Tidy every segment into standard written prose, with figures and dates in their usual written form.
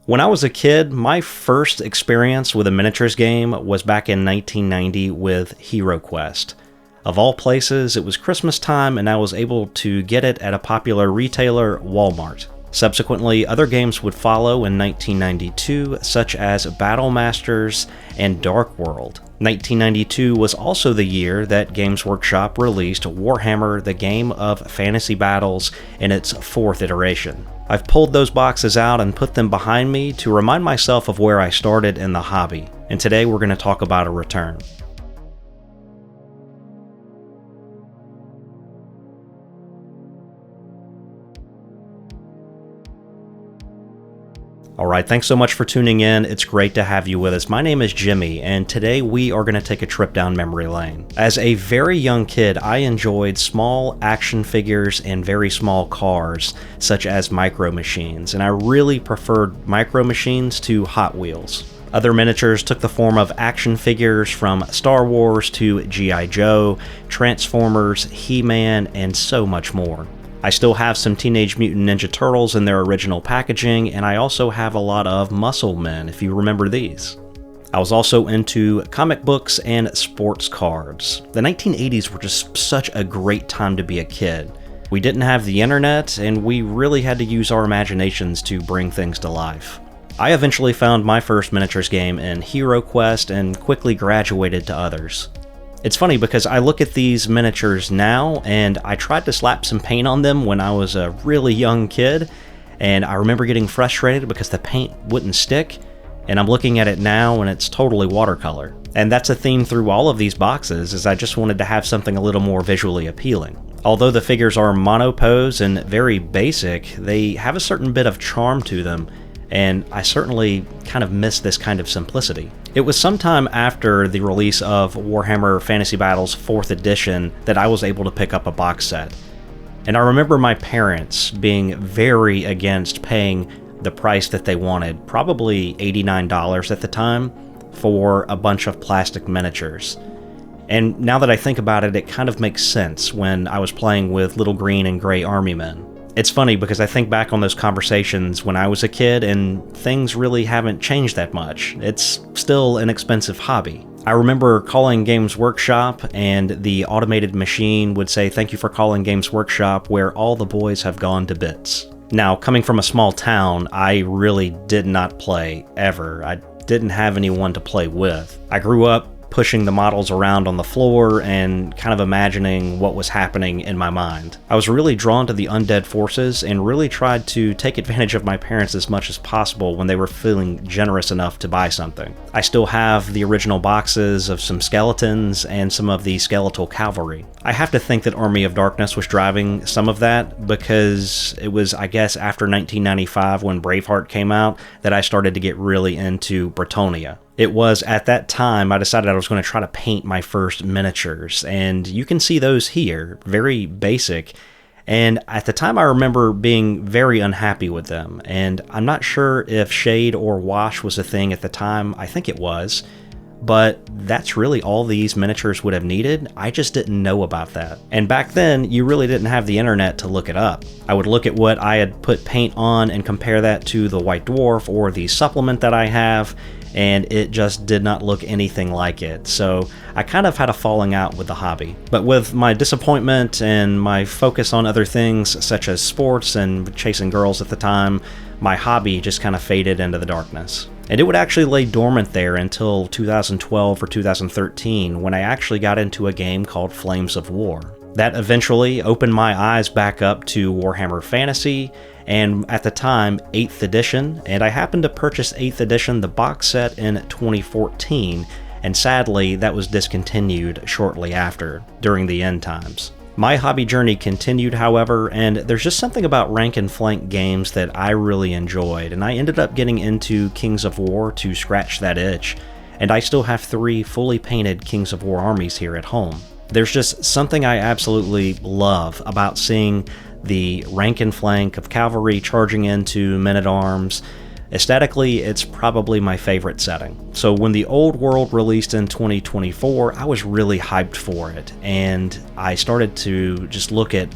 When I was a kid, my first experience with a miniatures game was back in 1990 with Hero Quest. Of all places, it was Christmas time and I was able to get it at a popular retailer, Walmart. Subsequently, other games would follow in 1992, such as Battle Masters and Dark World. 1992 was also the year that Games Workshop released Warhammer: The Game of Fantasy Battles in its 4th iteration. I've pulled those boxes out and put them behind me to remind myself of where I started in the hobby, and today we're going to talk about a return. Alright, thanks so much for tuning in. It's great to have you with us. My name is Jimmy, and today we are going to take a trip down memory lane. As a very young kid, I enjoyed small action figures and very small cars, such as Micro Machines, and I really preferred Micro Machines to Hot Wheels. Other miniatures took the form of action figures from Star Wars to G.I. Joe, Transformers, He-Man, and so much more. I still have some Teenage Mutant Ninja Turtles in their original packaging, and I also have a lot of Muscle Men, if you remember these. I was also into comic books and sports cards. The 1980s were just such a great time to be a kid. We didn't have the internet, and we really had to use our imaginations to bring things to life. I eventually found my first miniatures game in Hero Quest and quickly graduated to others. It's funny because I look at these miniatures now and I tried to slap some paint on them when I was a really young kid, and I remember getting frustrated because the paint wouldn't stick, and I'm looking at it now and it's totally watercolor. And that's a theme through all of these boxes, is I just wanted to have something a little more visually appealing. Although the figures are monopose and very basic, they have a certain bit of charm to them, and I certainly kind of miss this kind of simplicity. It was sometime after the release of Warhammer Fantasy Battles 4th edition that I was able to pick up a box set. And I remember my parents being very against paying the price that they wanted, probably $89 at the time, for a bunch of plastic miniatures. And now that I think about it, it kind of makes sense when I was playing with little green and gray army men. It's funny because I think back on those conversations when I was a kid and things really haven't changed that much. It's still an expensive hobby. I remember calling Games Workshop and the automated machine would say, "Thank you for calling Games Workshop, where all the boys have gone to bits." Now, coming from a small town, I really did not play ever. I didn't have anyone to play with. I grew up pushing the models around on the floor and kind of imagining what was happening in my mind. I was really drawn to the undead forces and really tried to take advantage of my parents as much as possible when they were feeling generous enough to buy something. I still have the original boxes of some skeletons and some of the skeletal cavalry. I have to think that Army of Darkness was driving some of that because it was, I guess, after 1995 when Braveheart came out that I started to get really into Bretonnia. It was at that time I decided I was going to try to paint my first miniatures, and you can see those here, very basic. And at the time I remember being very unhappy with them, and I'm not sure if shade or wash was a thing at the time. I think it was, but that's really all these miniatures would have needed. I just didn't know about that. And back then, you really didn't have the internet to look it up. I would look at what I had put paint on and compare that to the White Dwarf or the supplement that I have, and it just did not look anything like it. So I kind of had a falling out with the hobby. But with my disappointment and my focus on other things such as sports and chasing girls at the time, my hobby just kind of faded into the darkness. And it would actually lay dormant there until 2012 or 2013 when I actually got into a game called Flames of War. That eventually opened my eyes back up to Warhammer Fantasy, and at the time, 8th edition, and I happened to purchase 8th edition, the box set, in 2014, and sadly, that was discontinued shortly after, during the end times. My hobby journey continued, however, and there's just something about rank and flank games that I really enjoyed, and I ended up getting into Kings of War to scratch that itch, and I still have 3 fully painted Kings of War armies here at home. There's just something I absolutely love about seeing the rank and flank of cavalry charging into men-at-arms. Aesthetically, it's probably my favorite setting. So when the Old World released in 2024, I was really hyped for it, and I started to just look at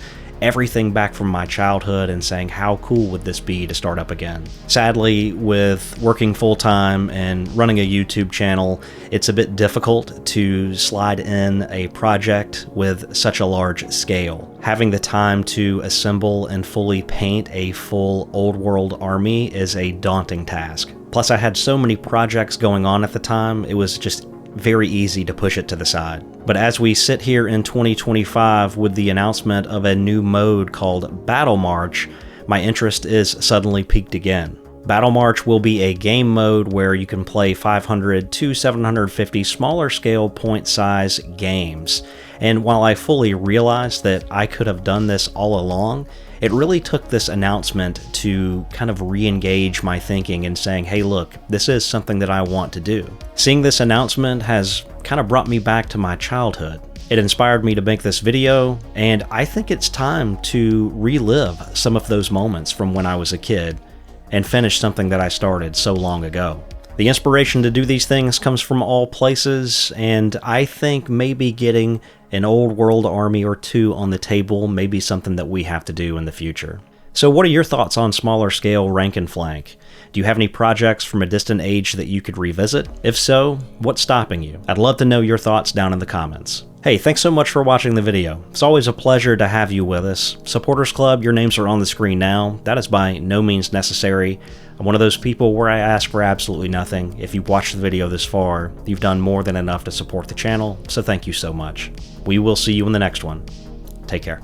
everything back from my childhood and saying how cool would this be to start up again. Sadly, with working full-time and running a YouTube channel, it's a bit difficult to slide in a project with such a large scale. Having the time to assemble and fully paint a full old world army is a daunting task. Plus, I had so many projects going on at the time, it was just very easy to push it to the side. But as we sit here in 2025 with the announcement of a new mode called Battle March, my interest is suddenly piqued again. Battle March will be a game mode where you can play 500 to 750 smaller scale point size games. And while I fully realize that I could have done this all along, it really took this announcement to kind of re-engage my thinking and saying, hey look, this is something that I want to do. Seeing this announcement has kind of brought me back to my childhood. It inspired me to make this video, and I think it's time to relive some of those moments from when I was a kid and finish something that I started so long ago. The inspiration to do these things comes from all places, and I think maybe getting an old world army or two on the table may be something that we have to do in the future. So what are your thoughts on smaller scale rank and flank? Do you have any projects from a distant age that you could revisit? If so, what's stopping you? I'd love to know your thoughts down in the comments. Hey, thanks so much for watching the video. It's always a pleasure to have you with us. Supporters Club, your names are on the screen now. That is by no means necessary. I'm one of those people where I ask for absolutely nothing. If you've watched the video this far, you've done more than enough to support the channel, so thank you so much. We will see you in the next one. Take care.